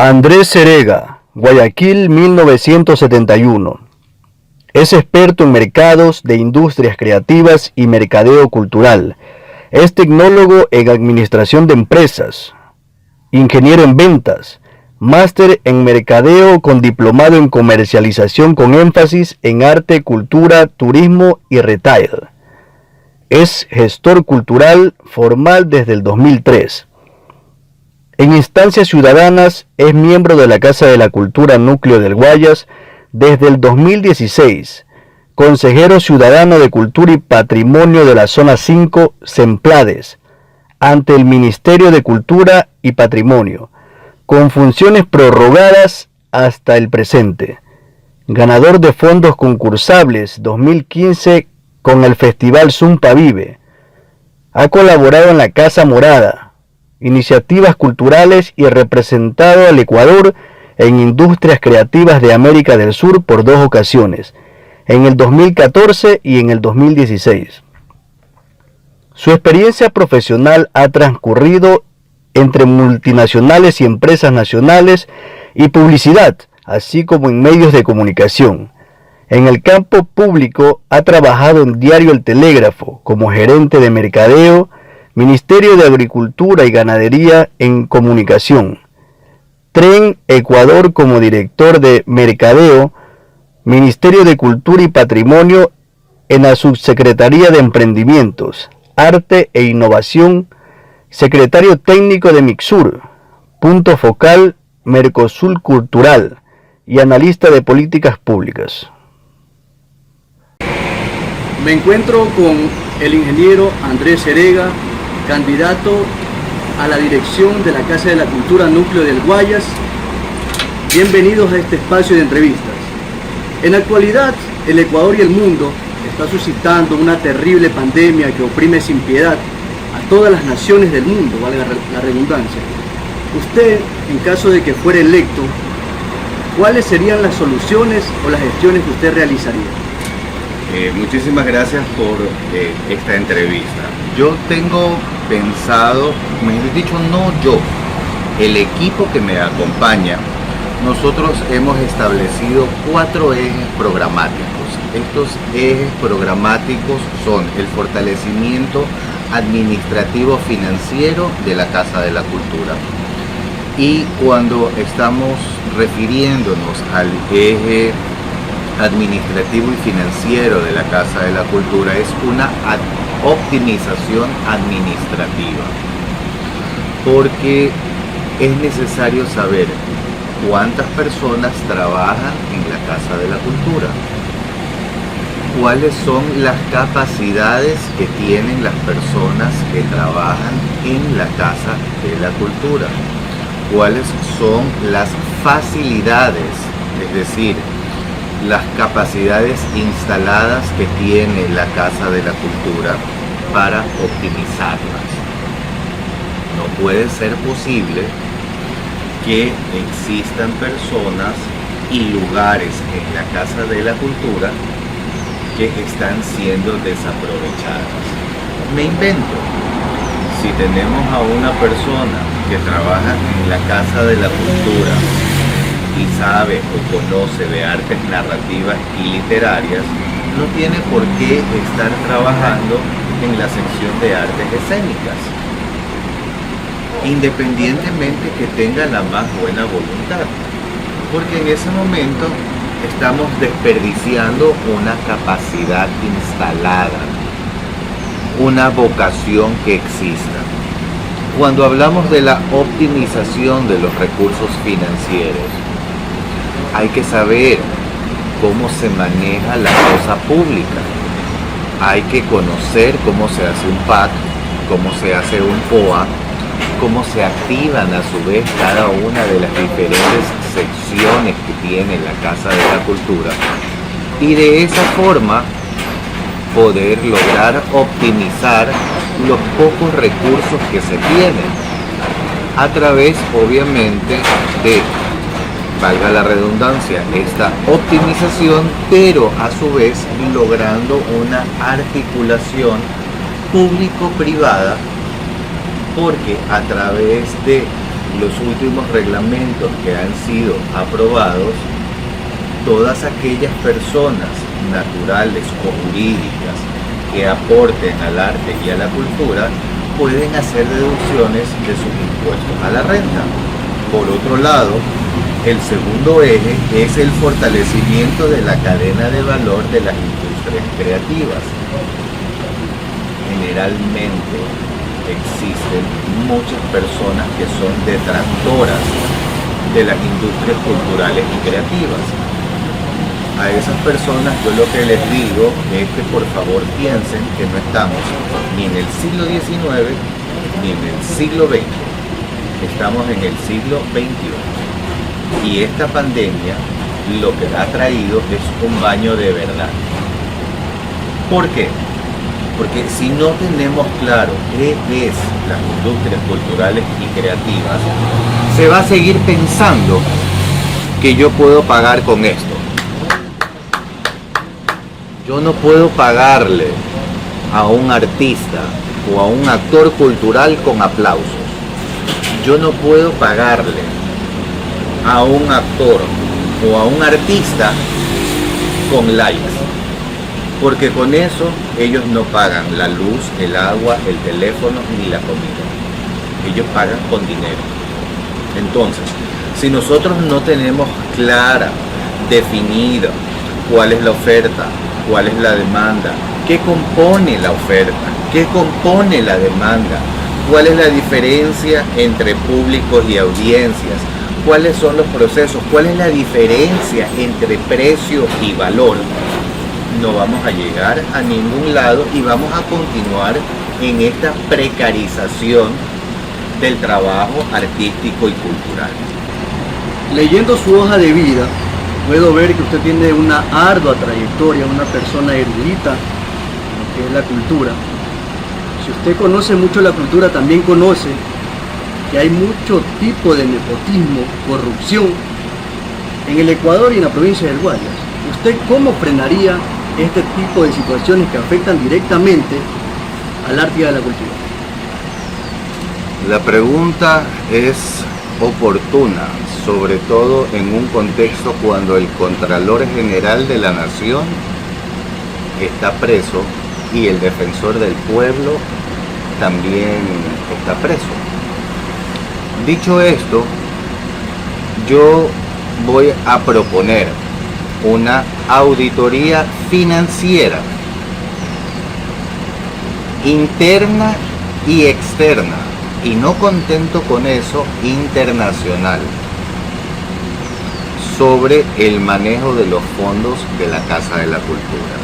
Andrés Serega, Guayaquil 1971. Es experto en mercados de industrias creativas y mercadeo cultural. Es tecnólogo en administración de empresas, ingeniero en ventas, máster en mercadeo con diplomado en comercialización con énfasis en arte, cultura, turismo y retail. Es gestor cultural formal desde el 2003. En instancias ciudadanas es miembro de la Casa de la Cultura Núcleo del Guayas desde el 2016, consejero ciudadano de Cultura y Patrimonio de la Zona 5, Semplades, ante el Ministerio de Cultura y Patrimonio, con funciones prorrogadas hasta el presente. Ganador de fondos concursables 2015 con el Festival Zumpa Vive. Ha colaborado en la Casa Morada, iniciativas culturales y representado al Ecuador en Industrias Creativas de América del Sur por 2 ocasiones, en el 2014 y en el 2016. Su experiencia profesional ha transcurrido entre multinacionales y empresas nacionales y publicidad, así como en medios de comunicación. En el campo público ha trabajado en Diario El Telégrafo como gerente de mercadeo, Ministerio de Agricultura y Ganadería en Comunicación, Tren Ecuador como director de mercadeo, Ministerio de Cultura y Patrimonio en la Subsecretaría de Emprendimientos, Arte e Innovación, secretario técnico de Mixur, punto focal Mercosur Cultural y analista de políticas públicas. Me encuentro con el ingeniero Andrés Serega, candidato a la dirección de la Casa de la Cultura Núcleo del Guayas. Bienvenidos a este espacio de entrevistas. En la actualidad, el Ecuador y el mundo está suscitando una terrible pandemia que oprime sin piedad a todas las naciones del mundo, valga la redundancia. Usted, en caso de que fuera electo, ¿cuáles serían las soluciones o las gestiones que usted realizaría? Muchísimas gracias por esta entrevista. Yo tengo pensado, mejor dicho, no yo, el equipo que me acompaña, nosotros hemos establecido 4 ejes programáticos. Estos ejes programáticos son el fortalecimiento administrativo financiero de la Casa de la Cultura. Y cuando estamos refiriéndonos al eje administrativo y financiero de la Casa de la Cultura, es una optimización administrativa, porque es necesario saber cuántas personas trabajan en la Casa de la Cultura, cuáles son las capacidades que tienen las personas que trabajan en la Casa de la Cultura, cuáles son las facilidades, es decir, las capacidades instaladas que tiene la Casa de la Cultura para optimizarlas. No puede ser posible que existan personas y lugares en la Casa de la Cultura que están siendo desaprovechadas. Me invento, si tenemos a una persona que trabaja en la Casa de la Cultura y sabe o conoce de artes narrativas y literarias, no tiene por qué estar trabajando en la sección de artes escénicas, independientemente que tenga la más buena voluntad, porque en ese momento estamos desperdiciando una capacidad instalada, una vocación que exista. Cuando hablamos de la optimización de los recursos financieros, hay que saber cómo se maneja la cosa pública. Hay que conocer cómo se hace un PAC, cómo se hace un POA, cómo se activan a su vez cada una de las diferentes secciones que tiene la Casa de la Cultura, y de esa forma poder lograr optimizar los pocos recursos que se tienen a través, obviamente, de, valga la redundancia, esta optimización, pero a su vez logrando una articulación público-privada, porque a través de los últimos reglamentos que han sido aprobados, todas aquellas personas naturales o jurídicas que aporten al arte y a la cultura pueden hacer deducciones de sus impuestos a la renta. Por otro lado, el segundo eje es el fortalecimiento de la cadena de valor de las industrias creativas. Generalmente existen muchas personas que son detractoras de las industrias culturales y creativas. A esas personas yo lo que les digo es que por favor piensen que no estamos ni en el siglo XIX ni en el siglo XX. Estamos en el siglo XXI. Y esta pandemia lo que ha traído es un baño de verdad. ¿Por qué? Porque si no tenemos claro qué es las industrias culturales y creativas, se va a seguir pensando que yo puedo pagar con esto. Yo no puedo pagarle a un artista o a un actor cultural con aplausos. Yo no puedo pagarle a un actor o a un artista con likes. Porque con eso ellos no pagan la luz, el agua, el teléfono ni la comida. Ellos pagan con dinero. Entonces, si nosotros no tenemos clara, definida cuál es la oferta, cuál es la demanda, qué compone la oferta, qué compone la demanda, cuál es la diferencia entre públicos y audiencias, cuáles son los procesos, cuál es la diferencia entre precio y valor, no vamos a llegar a ningún lado y vamos a continuar en esta precarización del trabajo artístico y cultural. Leyendo su hoja de vida, puedo ver que usted tiene una ardua trayectoria, una persona erudita en lo que es la cultura. Si usted conoce mucho la cultura, también conoce que hay mucho tipo de nepotismo, corrupción en el Ecuador y en la provincia del Guayas. ¿Usted cómo frenaría este tipo de situaciones que afectan directamente al arte y a la cultura? La pregunta es oportuna, sobre todo en un contexto cuando el Contralor General de la Nación está preso y el Defensor del Pueblo también está preso. Dicho esto, yo voy a proponer una auditoría financiera, interna y externa, y no contento con eso, internacional, sobre el manejo de los fondos de la Casa de la Cultura.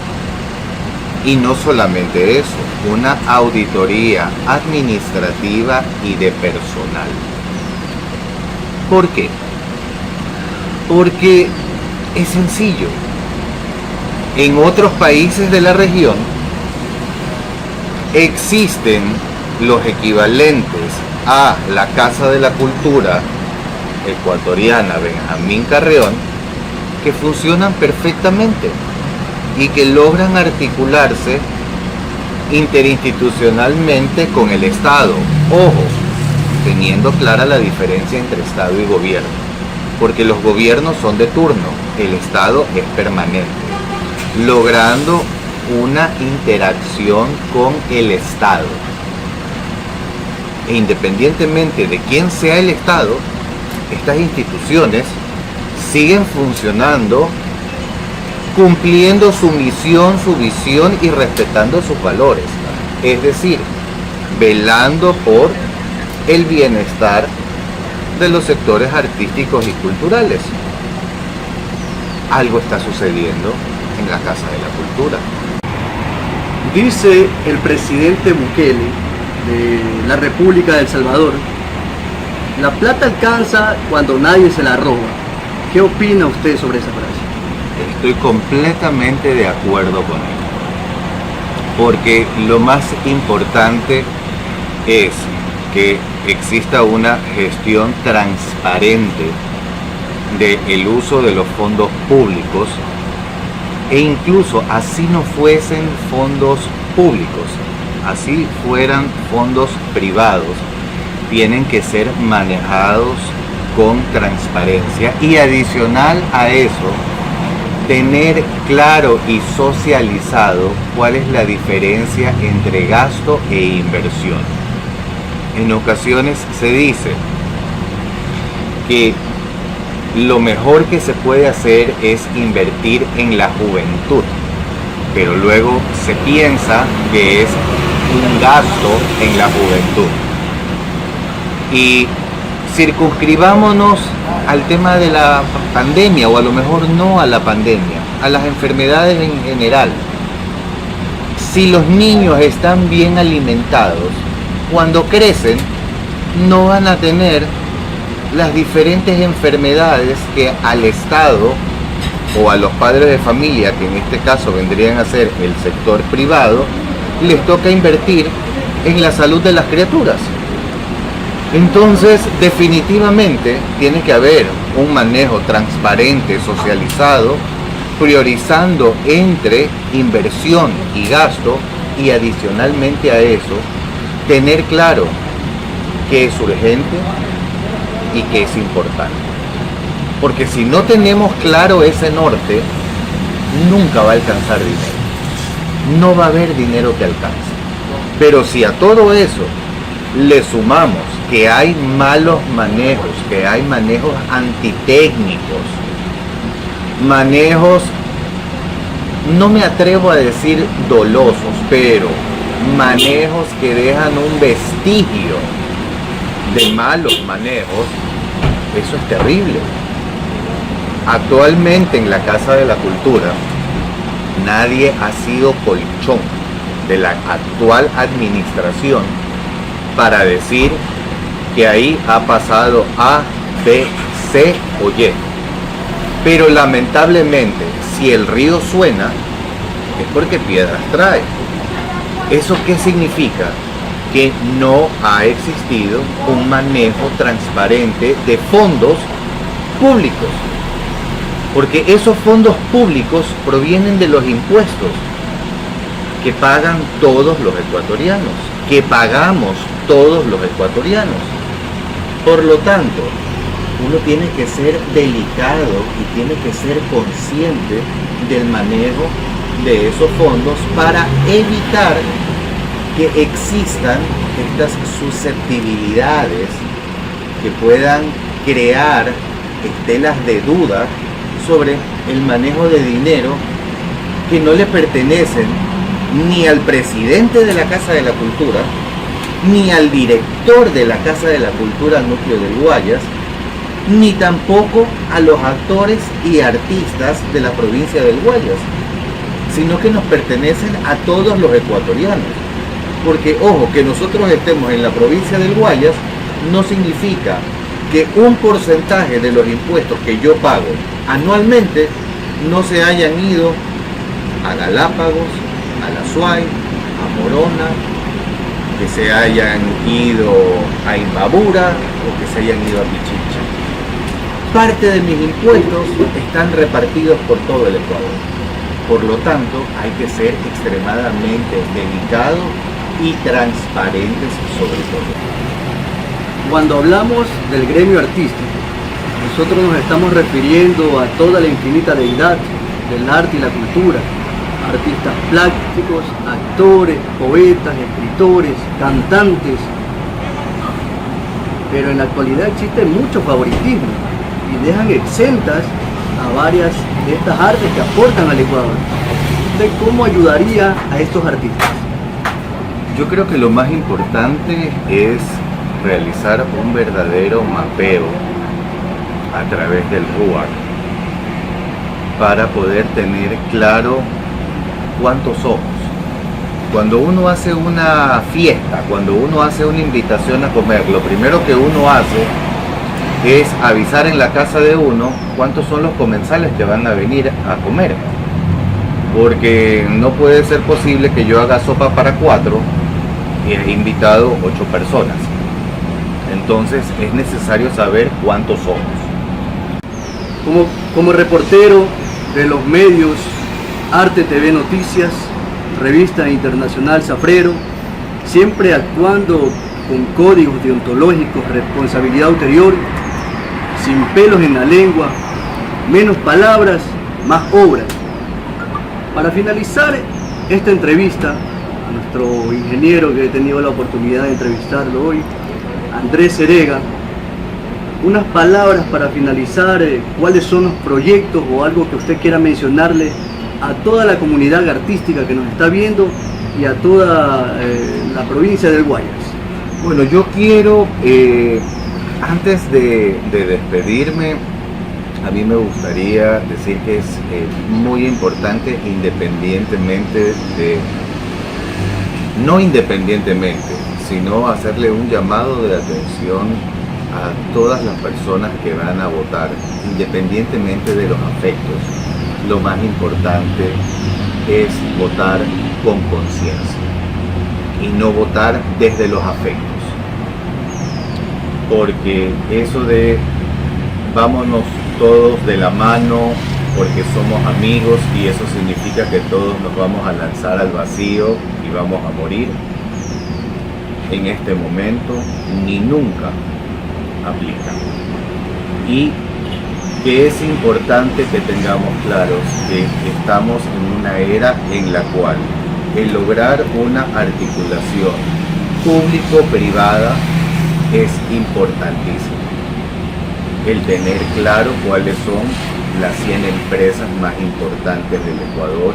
Y no solamente eso, una auditoría administrativa y de personal. ¿Por qué? Porque es sencillo. En otros países de la región existen los equivalentes a la Casa de la Cultura ecuatoriana Benjamín Carreón, que funcionan perfectamente y que logran articularse interinstitucionalmente con el Estado. Ojo, teniendo clara la diferencia entre Estado y gobierno, porque los gobiernos son de turno, el Estado es permanente, logrando una interacción con el Estado. E independientemente de quién sea el Estado, estas instituciones siguen funcionando, cumpliendo su misión, su visión y respetando sus valores. Es decir, velando por el bienestar de los sectores artísticos y culturales. Algo está sucediendo en la Casa de la Cultura. Dice el presidente Bukele de la República de El Salvador: la plata alcanza cuando nadie se la roba. ¿Qué opina usted sobre esa frase? Estoy completamente de acuerdo con él, porque lo más importante es que exista una gestión transparente del uso de los fondos públicos, e incluso así no fuesen fondos públicos, así fueran fondos privados, tienen que ser manejados con transparencia y adicional a eso, tener claro y socializado cuál es la diferencia entre gasto e inversión. En ocasiones se dice que lo mejor que se puede hacer es invertir en la juventud, pero luego se piensa que es un gasto en la juventud. Y circunscribámonos al tema de la pandemia, o a lo mejor no a la pandemia, a las enfermedades en general. Si los niños están bien alimentados, cuando crecen no van a tener las diferentes enfermedades que al Estado o a los padres de familia, que en este caso vendrían a ser el sector privado, les toca invertir en la salud de las criaturas. Entonces, definitivamente tiene que haber un manejo transparente, socializado, priorizando entre inversión y gasto, y adicionalmente a eso, tener claro qué es urgente y qué es importante. Porque si no tenemos claro ese norte, nunca va a alcanzar dinero. No va a haber dinero que alcance. Pero si a todo eso le sumamos que hay malos manejos, que hay manejos antitécnicos, manejos, no me atrevo a decir dolosos, pero manejos que dejan un vestigio de malos manejos, eso es terrible. Actualmente en la Casa de la Cultura nadie ha sido colchón de la actual administración para decir que ahí ha pasado A, B, C o Y. Pero lamentablemente, si el río suena, es porque piedras trae. ¿Eso qué significa? Que no ha existido un manejo transparente de fondos públicos. Porque esos fondos públicos provienen de los impuestos que pagan todos los ecuatorianos, que pagamos todos los ecuatorianos. Por lo tanto, uno tiene que ser delicado y tiene que ser consciente del manejo de esos fondos para evitar que existan estas susceptibilidades que puedan crear estelas de duda sobre el manejo de dinero que no le pertenecen ni al presidente de la Casa de la Cultura, ni al director de la Casa de la Cultura Núcleo del Guayas, ni tampoco a los actores y artistas de la provincia del Guayas, sino que nos pertenecen a todos los ecuatorianos. Porque, ojo, que nosotros estemos en la provincia del Guayas no significa que un porcentaje de los impuestos que yo pago anualmente no se hayan ido a Galápagos, a La Suay, a Morona, que se hayan ido a Imbabura o que se hayan ido a Pichincha. Parte de mis impuestos están repartidos por todo el Ecuador. Por lo tanto, hay que ser extremadamente delicados y transparentes sobre todo. Cuando hablamos del gremio artístico, nosotros nos estamos refiriendo a toda la infinita deidad del arte y la cultura, artistas plásticos, actores, poetas, escritores, cantantes, pero en la actualidad existe mucho favoritismo y dejan exentas a varias de estas artes que aportan al Ecuador. ¿Usted cómo ayudaría a estos artistas? Yo creo que lo más importante es realizar un verdadero mapeo a través del RUAC para poder tener claro cuántos somos. Cuando uno hace una fiesta, cuando uno hace una invitación a comer, lo primero que uno hace es avisar en la casa de uno cuántos son los comensales que van a venir a comer, porque no puede ser posible que yo haga sopa para 4 y he invitado 8 personas. Entonces es necesario saber cuántos somos. Como reportero de los medios Arte TV Noticias, Revista Internacional Zafrero, siempre actuando con códigos deontológicos, responsabilidad ulterior, sin pelos en la lengua, menos palabras, más obras. Para finalizar esta entrevista, a nuestro ingeniero que he tenido la oportunidad de entrevistarlo hoy, Andrés Serega, unas palabras para finalizar, cuáles son los proyectos o algo que usted quiera mencionarle a toda la comunidad artística que nos está viendo y a toda la provincia del Guayas. Bueno, yo quiero, antes de despedirme, a mí me gustaría decir que es muy importante, sino hacerle un llamado de atención a todas las personas que van a votar, independientemente de los afectos. Lo más importante es votar con conciencia y no votar desde los afectos, porque eso de vámonos todos de la mano porque somos amigos y eso significa que todos nos vamos a lanzar al vacío y vamos a morir, en este momento ni nunca aplica. Y que es importante que tengamos claros que estamos en una era en la cual el lograr una articulación público-privada es importantísimo. El tener claro cuáles son las 100 empresas más importantes del Ecuador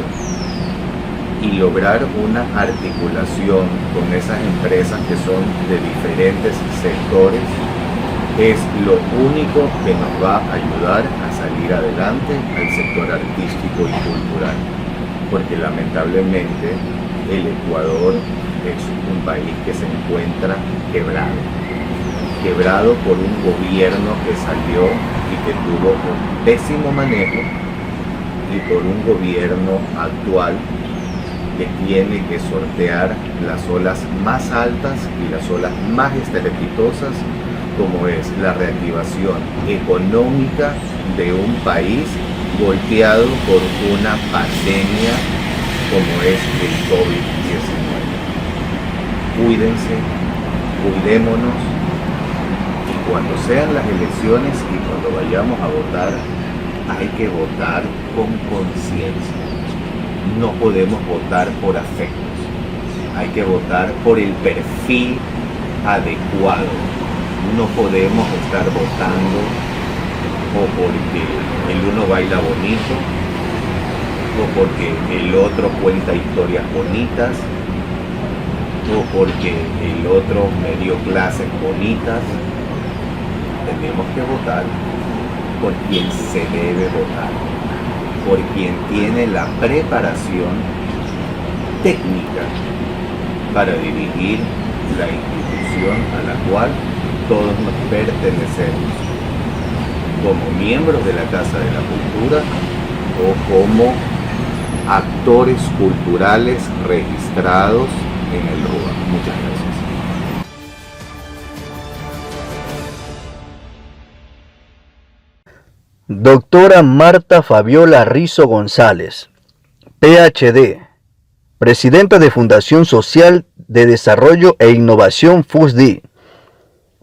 y lograr una articulación con esas empresas que son de diferentes sectores es lo único que nos va a ayudar a salir adelante al sector artístico y cultural, porque lamentablemente el Ecuador es un país que se encuentra quebrado por un gobierno que salió y que tuvo un pésimo manejo, y por un gobierno actual que tiene que sortear las olas más altas y las olas más estrepitosas, como es la reactivación económica de un país golpeado por una pandemia como es el COVID-19. Cuídense, cuidémonos, y cuando sean las elecciones y cuando vayamos a votar, hay que votar con conciencia. No podemos votar por afectos, hay que votar por el perfil adecuado. No podemos estar votando o porque el uno baila bonito o porque el otro cuenta historias bonitas o porque el otro me dio clases bonitas. Tenemos que votar por quien se debe votar, por quien tiene la preparación técnica para dirigir la institución a la cual todos nos pertenecemos, como miembros de la Casa de la Cultura o como actores culturales registrados en el RUA. Muchas gracias. Doctora Marta Fabiola Rizo González, PhD, presidenta de Fundación Social de Desarrollo e Innovación FUSDI,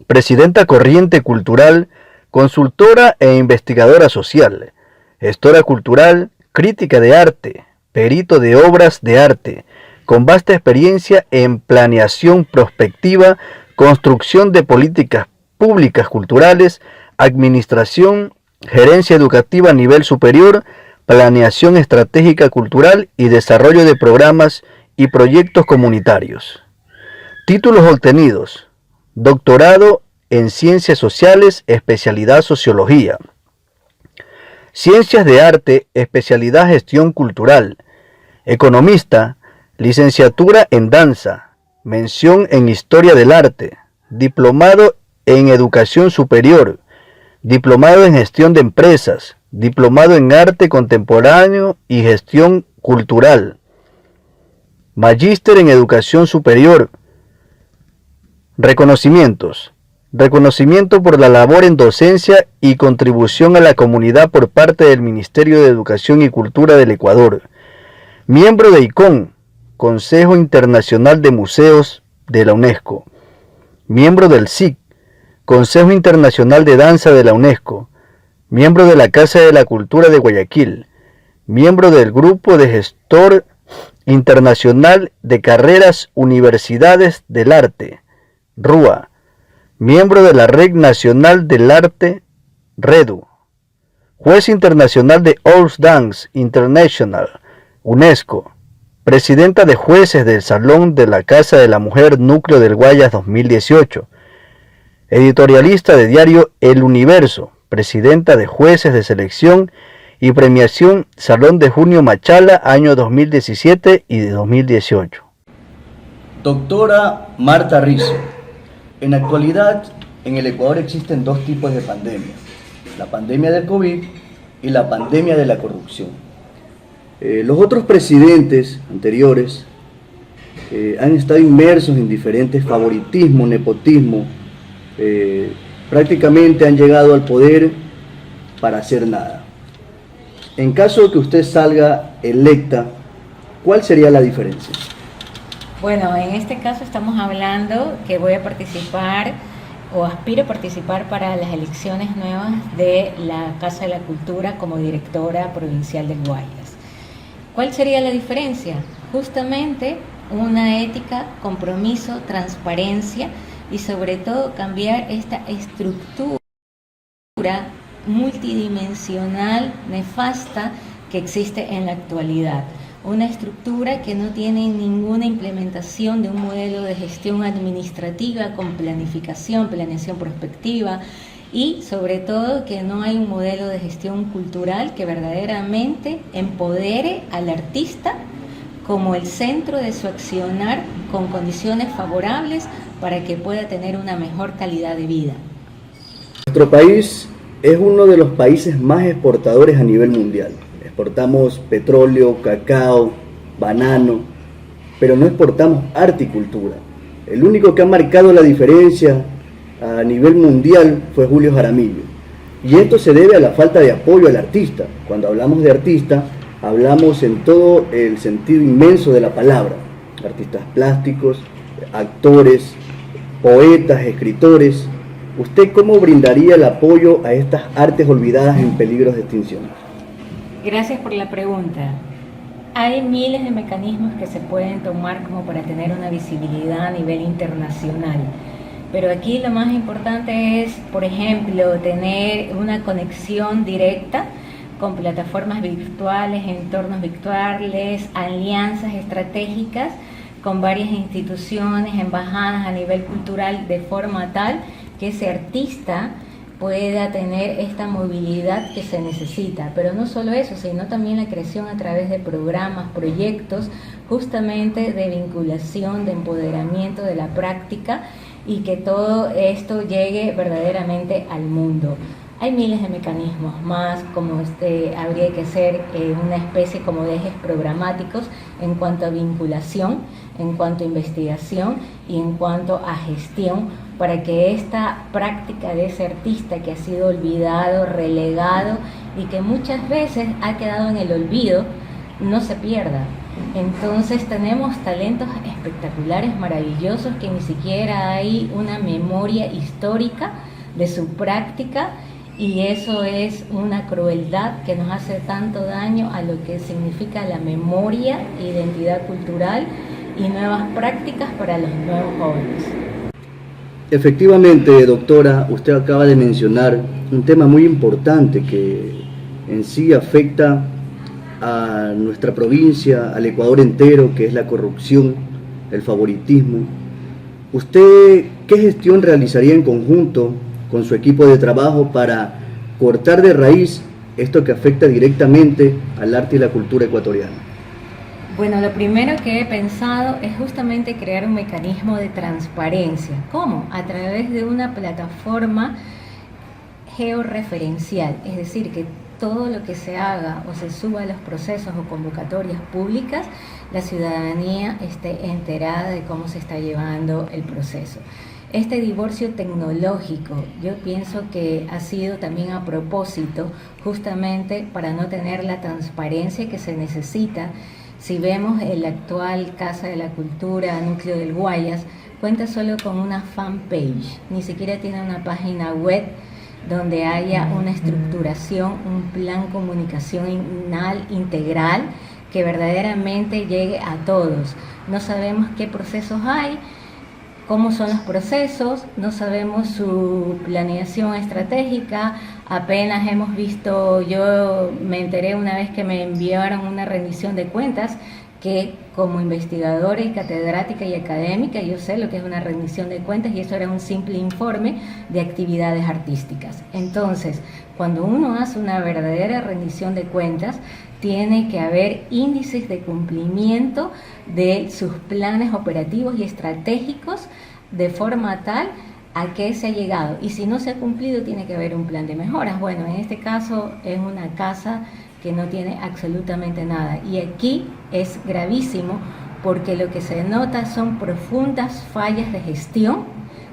presidenta corriente cultural, consultora e investigadora social, gestora cultural, crítica de arte, perito de obras de arte, con vasta experiencia en planeación prospectiva, construcción de políticas públicas culturales, administración, gerencia educativa a nivel superior, planeación estratégica cultural y desarrollo de programas y proyectos comunitarios. Títulos obtenidos: doctorado en Ciencias Sociales, especialidad Sociología. Ciencias de Arte, especialidad Gestión Cultural. Economista, licenciatura en Danza, mención en Historia del Arte, diplomado en Educación Superior, diplomado en Gestión de Empresas, diplomado en Arte Contemporáneo y Gestión Cultural, magíster en Educación Superior. Reconocimientos: reconocimiento por la labor en docencia y contribución a la comunidad por parte del Ministerio de Educación y Cultura del Ecuador. Miembro de ICON, Consejo Internacional de Museos de la UNESCO. miembro del SIC, Consejo Internacional de Danza de la UNESCO, miembro de la Casa de la Cultura de Guayaquil, miembro del Grupo de Gestor Internacional de Carreras Universidades del Arte, RUA, miembro de la Red Nacional del Arte, REDU, juez internacional de All Dance International, UNESCO, presidenta de jueces del Salón de la Casa de la Mujer Núcleo del Guayas 2018, editorialista de diario El Universo, presidenta de jueces de selección y premiación Salón de Junio Machala, año 2017 y de 2018. Doctora Marta Rizo, en la actualidad en el Ecuador existen dos tipos de pandemias, la pandemia del COVID y la pandemia de la corrupción. Los otros presidentes anteriores han estado inmersos en diferentes favoritismo, nepotismo, prácticamente han llegado al poder para hacer nada. En caso de que usted salga electa, ¿cuál sería la diferencia? Bueno, en este caso estamos hablando que voy a participar o aspiro a participar para las elecciones nuevas de la Casa de la Cultura como directora provincial del Guayas. ¿Cuál sería la diferencia? Justamente una ética, compromiso, transparencia y sobre todo cambiar esta estructura multidimensional, nefasta que existe en la actualidad. Una estructura que no tiene ninguna implementación de un modelo de gestión administrativa con planeación prospectiva y sobre todo que no hay un modelo de gestión cultural que verdaderamente empodere al artista como el centro de su accionar con condiciones favorables para que pueda tener una mejor calidad de vida. Nuestro país es uno de los países más exportadores a nivel mundial. Exportamos petróleo, cacao, banano, pero no exportamos arte y cultura. El único que ha marcado la diferencia a nivel mundial fue Julio Jaramillo. Y esto se debe a la falta de apoyo al artista. Cuando hablamos de artista, hablamos en todo el sentido inmenso de la palabra. Artistas plásticos, actores, poetas, escritores. ¿Usted cómo brindaría el apoyo a estas artes olvidadas en peligro de extinción? Gracias por la pregunta. Hay miles de mecanismos que se pueden tomar como para tener una visibilidad a nivel internacional. Pero aquí lo más importante es, por ejemplo, tener una conexión directa con plataformas virtuales, entornos virtuales, alianzas estratégicas con varias instituciones, embajadas a nivel cultural, de forma tal que ese artista pueda tener esta movilidad que se necesita. Pero no solo eso, sino también la creación a través de programas, proyectos, justamente de vinculación, de empoderamiento de la práctica y que todo esto llegue verdaderamente al mundo. Hay miles de mecanismos más, como habría que hacer una especie como de ejes programáticos en cuanto a vinculación, en cuanto a investigación y en cuanto a gestión, para que esta práctica de ese artista que ha sido olvidado, relegado y que muchas veces ha quedado en el olvido, no se pierda. Entonces tenemos talentos espectaculares, maravillosos, que ni siquiera hay una memoria histórica de su práctica, y eso es una crueldad que nos hace tanto daño a lo que significa la memoria, identidad cultural y nuevas prácticas para los nuevos jóvenes. Efectivamente, doctora, usted acaba de mencionar un tema muy importante que en sí afecta a nuestra provincia, al Ecuador entero, que es la corrupción, el favoritismo. ¿Usted qué gestión realizaría en conjunto con su equipo de trabajo para cortar de raíz esto que afecta directamente al arte y la cultura ecuatoriana? Bueno, lo primero que he pensado es justamente crear un mecanismo de transparencia. ¿Cómo? A través de una plataforma georreferencial, es decir, que todo lo que se haga o se suba a los procesos o convocatorias públicas, la ciudadanía esté enterada de cómo se está llevando el proceso. Este divorcio tecnológico, yo pienso que ha sido también a propósito, justamente para no tener la transparencia que se necesita. Si vemos el actual Casa de la Cultura, Núcleo del Guayas, cuenta solo con una fanpage, ni siquiera tiene una página web donde haya una estructuración, un plan comunicacional integral que verdaderamente llegue a todos. No sabemos qué procesos hay, cómo son los procesos, no sabemos su planeación estratégica, apenas hemos visto, yo me enteré una vez que me enviaron una rendición de cuentas, que como investigadora y catedrática y académica yo sé lo que es una rendición de cuentas y eso era un simple informe de actividades artísticas. Entonces, cuando uno hace una verdadera rendición de cuentas, tiene que haber índices de cumplimiento de sus planes operativos y estratégicos de forma tal a que se ha llegado. Y si no se ha cumplido, tiene que haber un plan de mejoras. Bueno, en este caso es una casa que no tiene absolutamente nada. Y aquí es gravísimo porque lo que se nota son profundas fallas de gestión,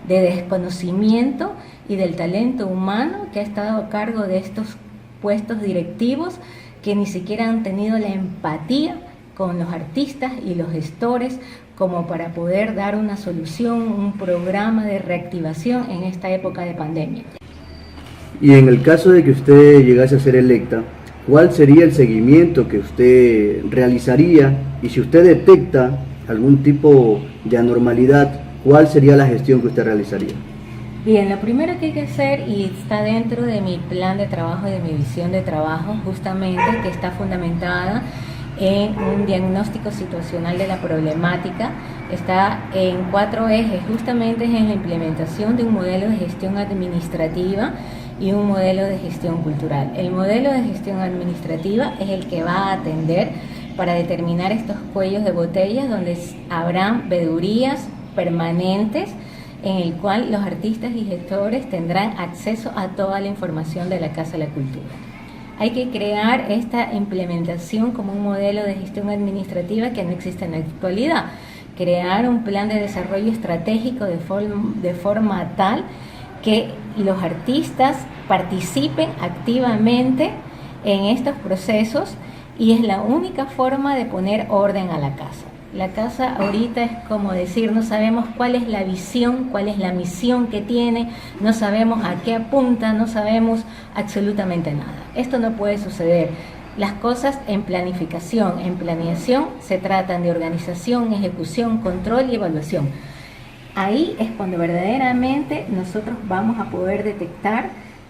de desconocimiento y del talento humano que ha estado a cargo de estos puestos directivos, que ni siquiera han tenido la empatía con los artistas y los gestores como para poder dar una solución, un programa de reactivación en esta época de pandemia. Y en el caso de que usted llegase a ser electa, ¿cuál sería el seguimiento que usted realizaría? Y si usted detecta algún tipo de anormalidad, ¿cuál sería la gestión que usted realizaría? Bien, lo primero que hay que hacer, y está dentro de mi plan de trabajo y de mi visión de trabajo, justamente, que está fundamentada en un diagnóstico situacional de la problemática, está en 4 ejes, justamente es en la implementación de un modelo de gestión administrativa y un modelo de gestión cultural. El modelo de gestión administrativa es el que va a atender para determinar estos cuellos de botellas donde habrán vedurías permanentes en el cual los artistas y gestores tendrán acceso a toda la información de la Casa de la Cultura. Hay que crear esta implementación como un modelo de gestión administrativa que no existe en la actualidad. Crear un plan de desarrollo estratégico de forma tal que los artistas participen activamente en estos procesos, y es la única forma de poner orden a la casa. La casa ahorita es como decir, no sabemos cuál es la visión, cuál es la misión que tiene, no sabemos a qué apunta, no sabemos absolutamente nada. Esto no puede suceder. Las cosas en planificación, en planeación, se tratan de organización, ejecución, control y evaluación. Ahí es cuando verdaderamente nosotros vamos a poder detectar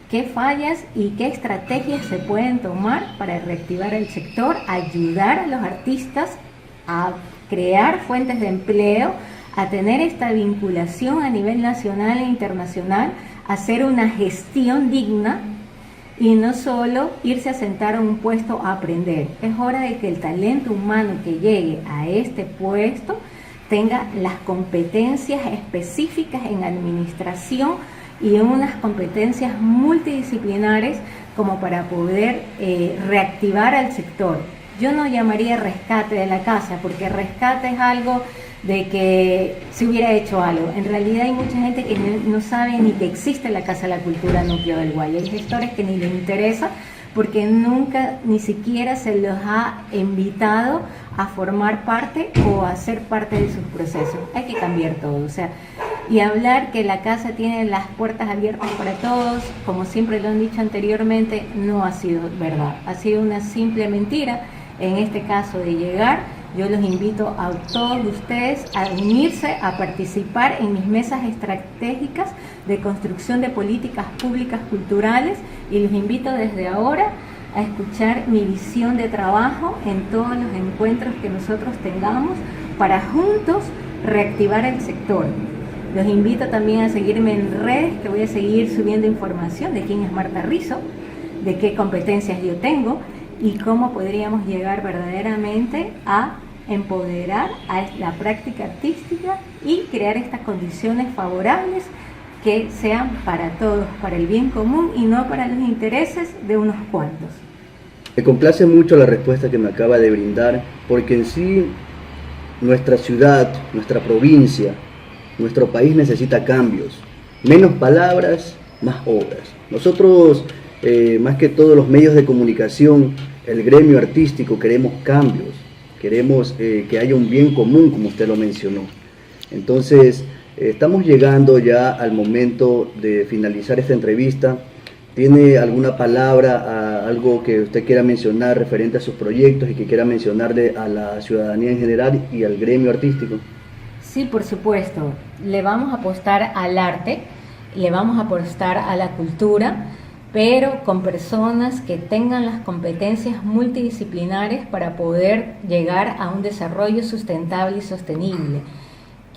qué fallas y qué estrategias se pueden tomar para reactivar el sector, ayudar a los artistas a crear fuentes de empleo, a tener esta vinculación a nivel nacional e internacional, a hacer una gestión digna y no solo irse a sentar a un puesto a aprender. Es hora de que el talento humano que llegue a este puesto tenga las competencias específicas en administración y unas competencias multidisciplinares como para poder reactivar al sector. Yo no llamaría rescate de la casa, porque rescate es algo de que se hubiera hecho algo. En realidad hay mucha gente que no sabe ni que existe la Casa de la Cultura Núcleo del Guayas. Hay gestores que ni les interesa porque nunca ni siquiera se los ha invitado a formar parte o a ser parte de sus procesos. Hay que cambiar todo, o sea, y hablar que la casa tiene las puertas abiertas para todos, como siempre lo han dicho anteriormente, no ha sido verdad. Ha sido una simple mentira. En este caso de llegar, yo los invito a todos ustedes a unirse, a participar en mis mesas estratégicas de construcción de políticas públicas culturales, y los invito desde ahora a escuchar mi visión de trabajo en todos los encuentros que nosotros tengamos para juntos reactivar el sector. Los invito también a seguirme en redes, que voy a seguir subiendo información de quién es Marta Rizzo, de qué competencias yo tengo y cómo podríamos llegar verdaderamente a empoderar a la práctica artística y crear estas condiciones favorables que sean para todos, para el bien común y no para los intereses de unos cuantos. Me complace mucho la respuesta que me acaba de brindar, porque en sí nuestra ciudad, nuestra provincia, nuestro país necesita cambios, menos palabras, más obras. Nosotros, más que todos los medios de comunicación, el gremio artístico, queremos cambios, queremos que haya un bien común, como usted lo mencionó. Entonces, Estamos llegando ya al momento de finalizar esta entrevista. ¿Tiene alguna palabra, algo que usted quiera mencionar referente a sus proyectos y que quiera mencionarle a la ciudadanía en general y al gremio artístico? Sí, por supuesto. Le vamos a apostar al arte, le vamos a apostar a la cultura, pero con personas que tengan las competencias multidisciplinares para poder llegar a un desarrollo sustentable y sostenible.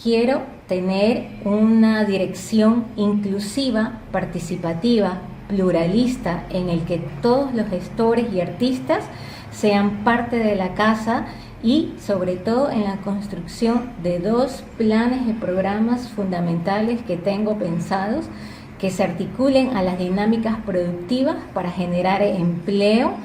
Quiero tener una dirección inclusiva, participativa, pluralista, en el que todos los gestores y artistas sean parte de la casa y sobre todo en la construcción de 2 planes de programas fundamentales que tengo pensados, que se articulen a las dinámicas productivas para generar empleo,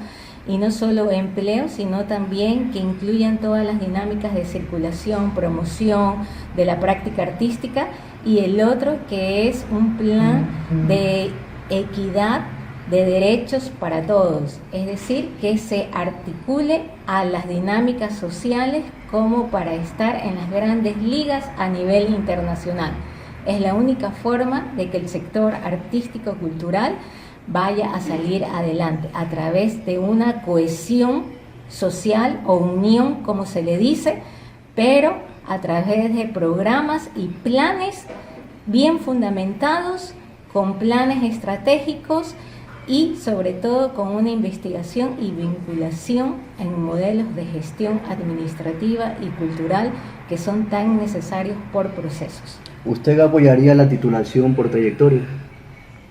y no solo empleo, sino también que incluyan todas las dinámicas de circulación, promoción de la práctica artística, y el otro que es un plan de equidad de derechos para todos, es decir, que se articule a las dinámicas sociales como para estar en las grandes ligas a nivel internacional. Es la única forma de que el sector artístico-cultural vaya a salir adelante a través de una cohesión social o unión, como se le dice, pero a través de programas y planes bien fundamentados, con planes estratégicos y sobre todo con una investigación y vinculación en modelos de gestión administrativa y cultural que son tan necesarios por procesos. ¿Usted apoyaría la titulación por trayectoria?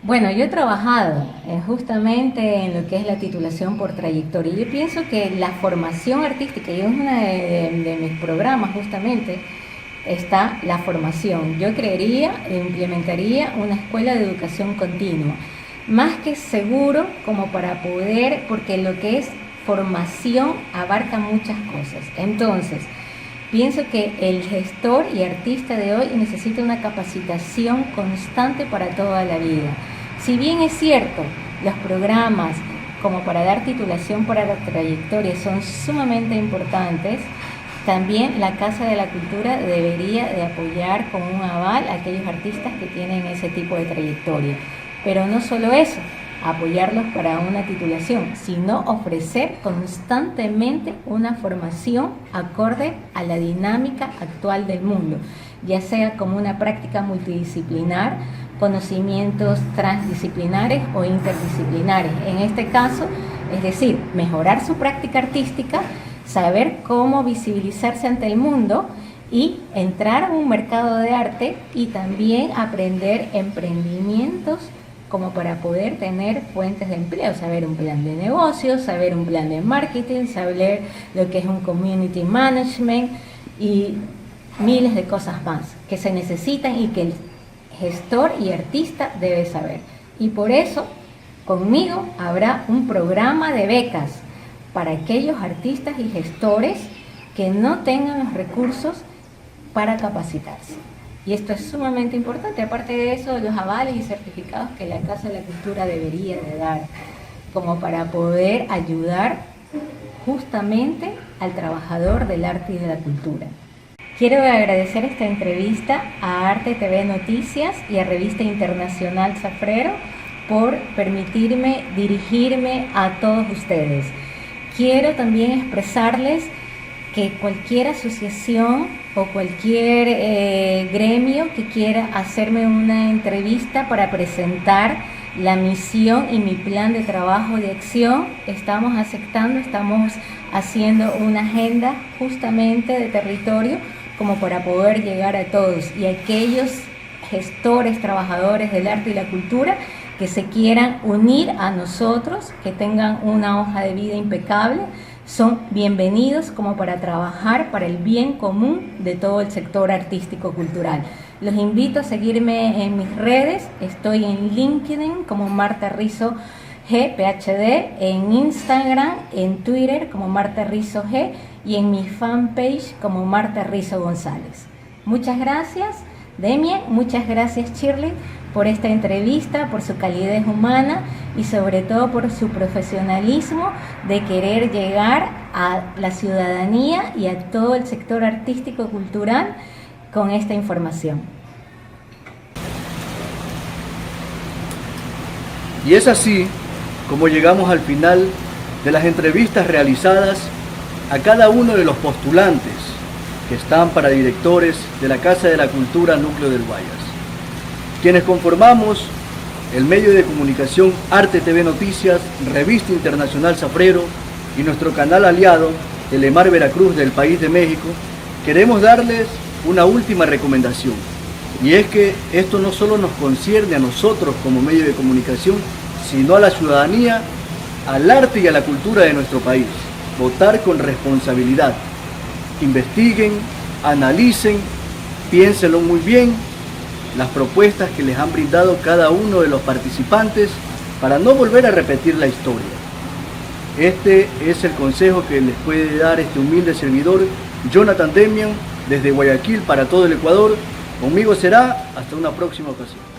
Bueno, yo he trabajado justamente en lo que es la titulación por trayectoria. Yo pienso que la formación artística, y es uno de mis programas justamente, está la formación. Yo creería e implementaría una escuela de educación continua, más que seguro como para poder, porque lo que es formación abarca muchas cosas. Entonces, pienso que el gestor y artista de hoy necesita una capacitación constante para toda la vida. Si bien es cierto, los programas como para dar titulación para la trayectoria son sumamente importantes, también la Casa de la Cultura debería de apoyar con un aval a aquellos artistas que tienen ese tipo de trayectoria. Pero no solo eso, apoyarlos para una titulación, sino ofrecer constantemente una formación acorde a la dinámica actual del mundo, ya sea como una práctica multidisciplinar, conocimientos transdisciplinares o interdisciplinares. En este caso, es decir, mejorar su práctica artística, saber cómo visibilizarse ante el mundo y entrar a un mercado de arte y también aprender emprendimientos como para poder tener fuentes de empleo, saber un plan de negocios, saber un plan de marketing, saber lo que es un community management y miles de cosas más que se necesitan y que el gestor y artista debe saber. Y por eso, conmigo habrá un programa de becas para aquellos artistas y gestores que no tengan los recursos para capacitarse. Y esto es sumamente importante, aparte de eso, los avales y certificados que la Casa de la Cultura debería de dar, como para poder ayudar justamente al trabajador del arte y de la cultura. Quiero agradecer esta entrevista a Arte TV Noticias y a Revista Internacional Zafrero por permitirme dirigirme a todos ustedes. Quiero también expresarles que cualquier asociación o cualquier gremio que quiera hacerme una entrevista para presentar la misión y mi plan de trabajo de acción, estamos aceptando, estamos haciendo una agenda justamente de territorio como para poder llegar a todos y aquellos gestores, trabajadores del arte y la cultura que se quieran unir a nosotros, que tengan una hoja de vida impecable, son bienvenidos como para trabajar para el bien común de todo el sector artístico-cultural. Los invito a seguirme en mis redes, estoy en LinkedIn como Marta Rizo G, PhD, en Instagram, en Twitter como Marta Rizo G y en mi fanpage como Marta Rizo González. Muchas gracias, Demian, muchas gracias, Shirley, por esta entrevista, por su calidez humana y sobre todo por su profesionalismo de querer llegar a la ciudadanía y a todo el sector artístico-cultural con esta información. Y es así como llegamos al final de las entrevistas realizadas a cada uno de los postulantes que están para directores de la Casa de la Cultura Núcleo del Guayas, quienes conformamos el medio de comunicación Arte TV Noticias, Revista Internacional Zafrero y nuestro canal aliado, Telemar Veracruz del país de México. Queremos darles una última recomendación, y es que esto no solo nos concierne a nosotros como medio de comunicación, sino a la ciudadanía, al arte y a la cultura de nuestro país. Votar con responsabilidad. Investiguen, analicen, piénsenlo muy bien, las propuestas que les han brindado cada uno de los participantes para no volver a repetir la historia. Este es el consejo que les puede dar este humilde servidor, Jonathan Demian, desde Guayaquil para todo el Ecuador. Conmigo será hasta una próxima ocasión.